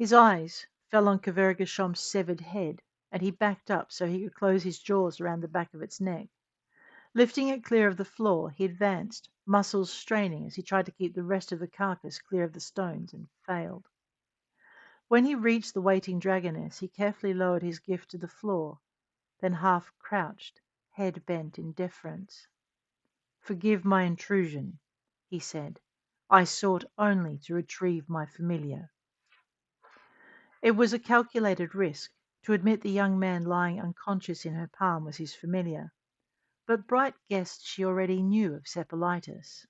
His eyes fell on Kavergasham's severed head, and he backed up so he could close his jaws around the back of its neck. Lifting it clear of the floor, he advanced, muscles straining as he tried to keep the rest of the carcass clear of the stones, and failed. When he reached the waiting dragoness, he carefully lowered his gift to the floor, then half crouched, head bent in deference. "Forgive my intrusion," he said. "I sought only to retrieve my familiar." It was a calculated risk. To admit the young man lying unconscious in her palm was his familiar, but Bright guessed she already knew of Sepelitis.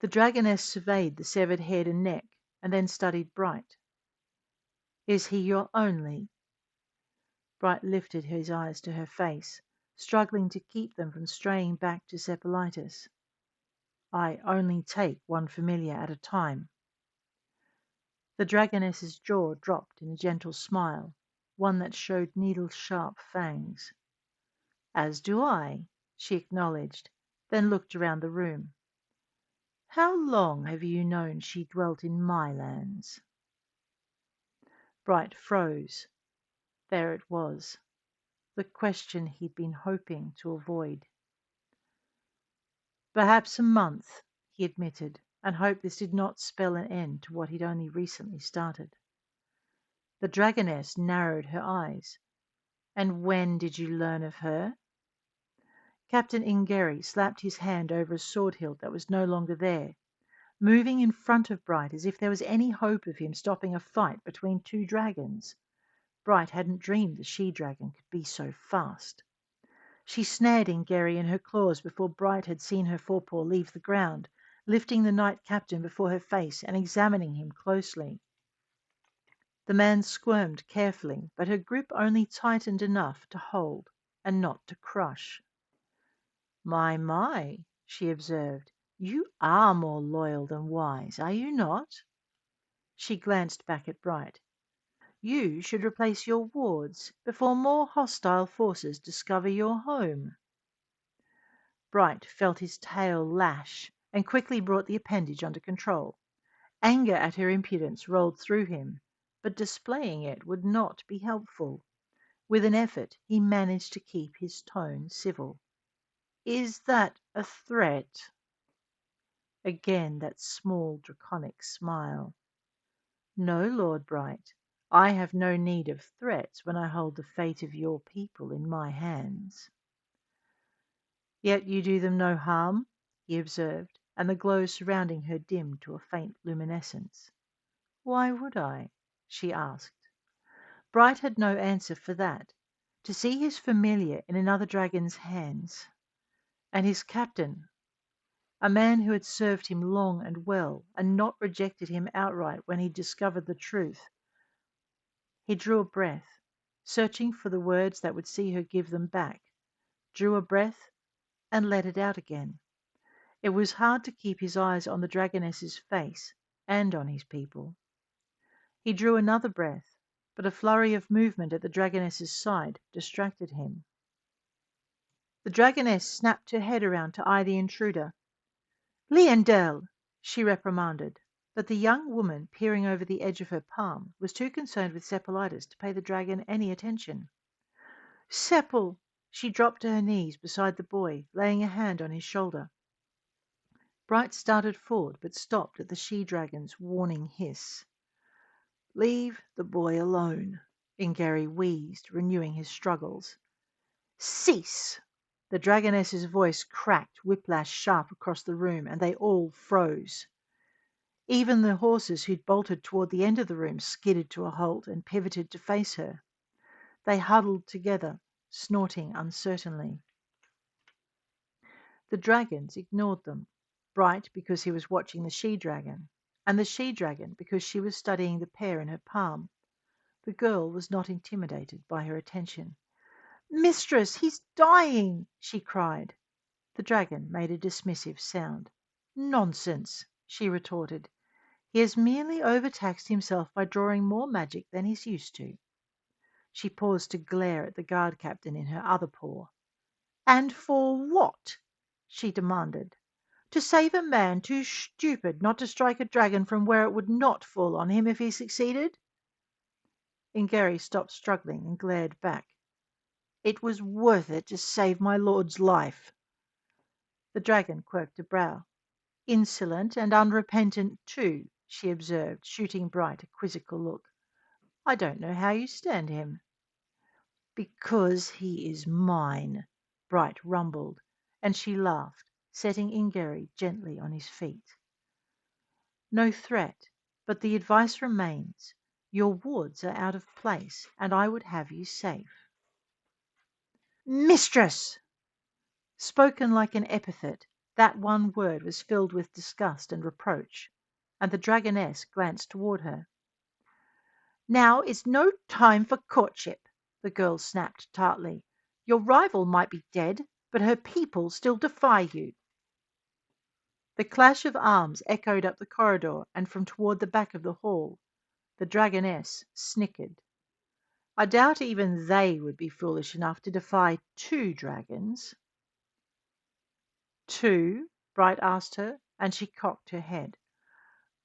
The dragoness surveyed the severed head and neck, and then studied Bright. "Is he your only?" Bright lifted his eyes to her face, struggling to keep them from straying back to Sepelitis. "I only take one familiar at a time." The dragoness's jaw dropped in a gentle smile, one that showed needle-sharp fangs. "As do I," she acknowledged, then looked around the room. "How long have you known she dwelt in my lands?" Bright froze. There it was, the question he'd been hoping to avoid. "Perhaps a month," he admitted, and hoped this did not spell an end to what he'd only recently started. The dragoness narrowed her eyes. "And when did you learn of her?" Captain Ingeri slapped his hand over a sword hilt that was no longer there, moving in front of Bright as if there was any hope of him stopping a fight between two dragons. Bright hadn't dreamed the she-dragon could be so fast. She snared Ingeri in her claws before Bright had seen her forepaw leave the ground, lifting the knight captain before her face and examining him closely. The man squirmed carefully, but her grip only tightened enough to hold and not to crush. My, she observed, you are more loyal than wise, are you not?" She glanced back at Bright. "You should replace your wards before more hostile forces discover your home." Bright felt his tail lash and quickly brought the appendage under control. Anger at her impudence rolled through him, but displaying it would not be helpful. With an effort he managed to keep his tone civil. "Is that a threat?" Again that small draconic smile. "No, Lord Bright, I have no need of threats when I hold the fate of your people in my hands." "Yet you do them no harm?" he observed, and the glow surrounding her dimmed to a faint luminescence. "Why would I?" she asked. Bright had no answer for that. To see his familiar in another dragon's hands, and his captain, a man who had served him long and well, and not rejected him outright when he discovered the truth. He drew a breath, searching for the words that would see her give them back, drew a breath, and let it out again. It was hard to keep his eyes on the dragoness's face and on his people. He drew another breath, but a flurry of movement at the dragoness's side distracted him. The dragoness snapped her head around to eye the intruder. "Liendel!" she reprimanded, but the young woman, peering over the edge of her palm, was too concerned with Sepelitis to pay the dragon any attention. "Sepel!" She dropped to her knees beside the boy, laying a hand on his shoulder. Bright started forward, but stopped at the she-dragon's warning hiss. "Leave the boy alone," Ingeri wheezed, renewing his struggles. "Cease!" The dragoness's voice cracked whiplash-sharp across the room, and they all froze. Even the horses who'd bolted toward the end of the room skidded to a halt and pivoted to face her. They huddled together, snorting uncertainly. The dragons ignored them, Bright because he was watching the she-dragon, and the she-dragon because she was studying the pear in her palm. The girl was not intimidated by her attention. "Mistress, he's dying!" she cried. The dragon made a dismissive sound. "Nonsense!" she retorted. "He has merely overtaxed himself by drawing more magic than he's used to." She paused to glare at the guard captain in her other paw. "And for what?" she demanded. To save a man too stupid not to strike a dragon from where it would not fall on him if he succeeded? Ingeri stopped struggling and glared back. It was worth it to save my lord's life. The dragon quirked a brow. Insolent and unrepentant too, she observed, shooting Bright a quizzical look. I don't know how you stand him. Because he is mine, Bright rumbled, and she laughed, setting Ingeri gently on his feet. No threat, but the advice remains. Your wards are out of place, and I would have you safe. Mistress! Spoken like an epithet, that one word was filled with disgust and reproach, and the dragoness glanced toward her. Now is no time for courtship, the girl snapped tartly. Your rival might be dead, but her people still defy you. The clash of arms echoed up the corridor and from toward the back of the hall. The dragoness snickered. I doubt even they would be foolish enough to defy 2 dragons. 2? Bright asked her, and she cocked her head.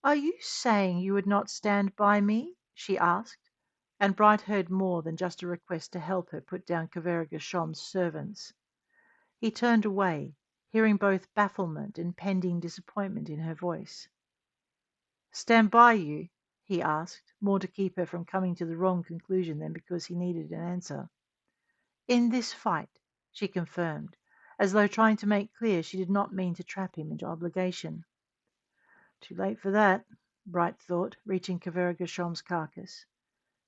Are you saying you would not stand by me? She asked, and Bright heard more than just a request to help her put down Kaveragashom's servants. He turned away, hearing both bafflement and pending disappointment in her voice. Stand by you? He asked, more to keep her from coming to the wrong conclusion than because he needed an answer. In this fight, she confirmed, as though trying to make clear she did not mean to trap him into obligation. Too late for that, Bright thought, reaching Kaveragashom's carcass.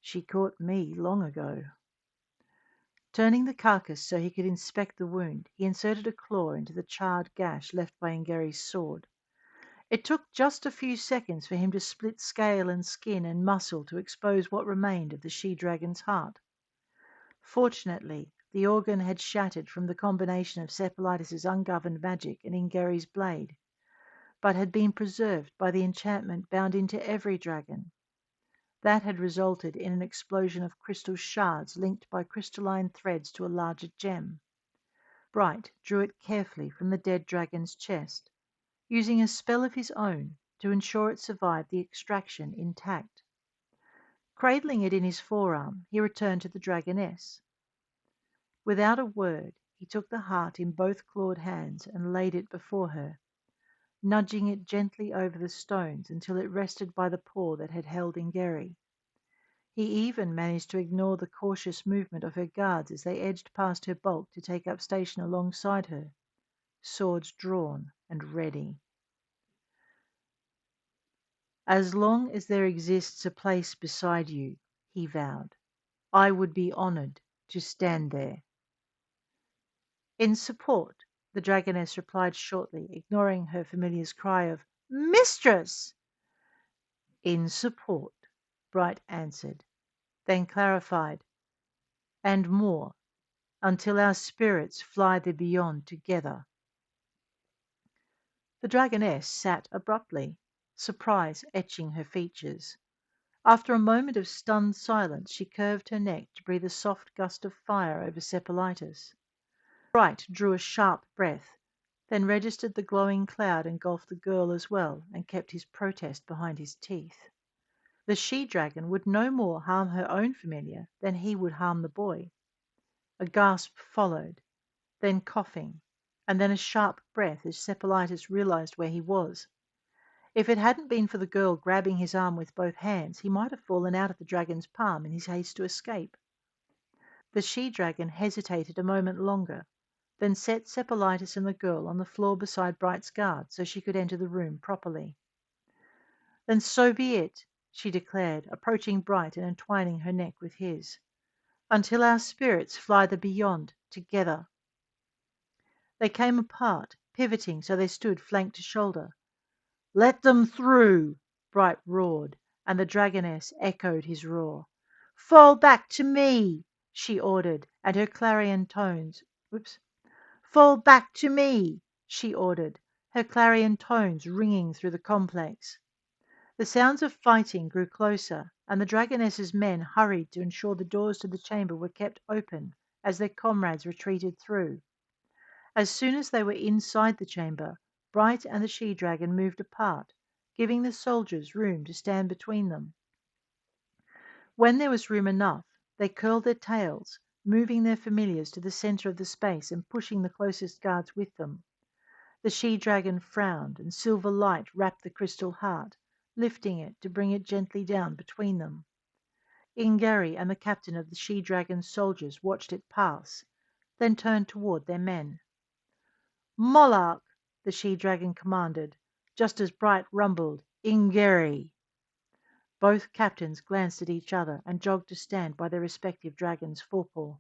She caught me long ago. Turning the carcass so he could inspect the wound, he inserted a claw into the charred gash left by Ingeri's sword. It took just a few seconds for him to split scale and skin and muscle to expose what remained of the she-dragon's heart. Fortunately, the organ had shattered from the combination of Sepelitus's ungoverned magic and Ingeri's blade, but had been preserved by the enchantment bound into every dragon. That had resulted in an explosion of crystal shards linked by crystalline threads to a larger gem. Bright drew it carefully from the dead dragon's chest, using a spell of his own to ensure it survived the extraction intact. Cradling it in his forearm, he returned to the dragoness. Without a word, he took the heart in both clawed hands and laid it before her, nudging it gently over the stones until it rested by the paw that had held Ingeri. He even managed to ignore the cautious movement of her guards as they edged past her bulk to take up station alongside her, swords drawn and ready. As long as there exists a place beside you, he vowed, I would be honored to stand there. In support, the dragoness replied shortly, ignoring her familiar's cry of, Mistress! In support, Bright answered, then clarified, and more, until our spirits fly the beyond together. The dragoness sat abruptly, surprise etching her features. After a moment of stunned silence, she curved her neck to breathe a soft gust of fire over Sepelitus. Bright drew a sharp breath, then registered the glowing cloud engulfed the girl as well and kept his protest behind his teeth. The she-dragon would no more harm her own familiar than he would harm the boy. A gasp followed, then coughing, and then a sharp breath as Sepelitus realized where he was. If it hadn't been for the girl grabbing his arm with both hands, he might have fallen out of the dragon's palm in his haste to escape. The she-dragon hesitated a moment longer, then set Sepelitus and the girl on the floor beside Bright's guard so she could enter the room properly. Then so be it, she declared, approaching Bright and entwining her neck with his, until our spirits fly the beyond together. They came apart, pivoting so they stood flank to shoulder. Let them through, Bright roared, and the dragoness echoed his roar. Fall back to me, she ordered, and her clarion tones Fall back to me, she ordered, her clarion tones ringing through the complex. The sounds of fighting grew closer, and the dragoness's men hurried to ensure the doors to the chamber were kept open as their comrades retreated through. As soon as they were inside the chamber, Bright and the she-dragon moved apart, giving the soldiers room to stand between them. When there was room enough, they curled their tails, moving their familiars to the center of the space and pushing the closest guards with them. The she-dragon frowned, and silver light wrapped the crystal heart, lifting it to bring it gently down between them. Ingari and the captain of the she-dragon's soldiers watched it pass, then turned toward their men. "Monarch!" the she-dragon commanded, just as Bright rumbled, "Ingari!" Both captains glanced at each other and jogged to stand by their respective dragon's forepaw.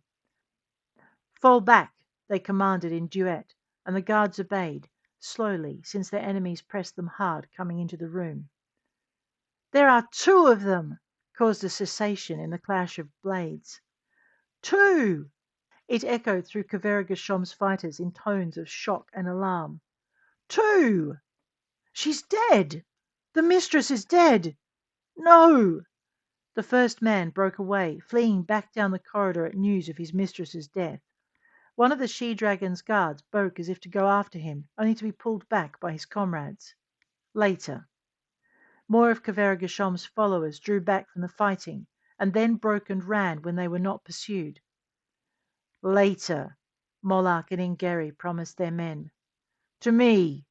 "Fall back!" they commanded in duet, and the guards obeyed, slowly, since their enemies pressed them hard coming into the room. "There are two of them!" caused a cessation in the clash of blades. "Two!" It echoed through Kaveragasshom's fighters in tones of shock and alarm. "Two!" "She's dead! The mistress is dead!" "No!" The first man broke away, fleeing back down the corridor at news of his mistress's death. One of the she-dragon's guards broke as if to go after him, only to be pulled back by his comrades. Later. More of Kaveragasshom's followers drew back from the fighting, and then broke and ran when they were not pursued. Later, Moloch and Ingeri promised their men. "To me,"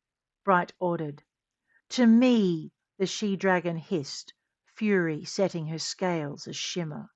Bright ordered. "To me," the she-dragon hissed, fury setting her scales a shimmer.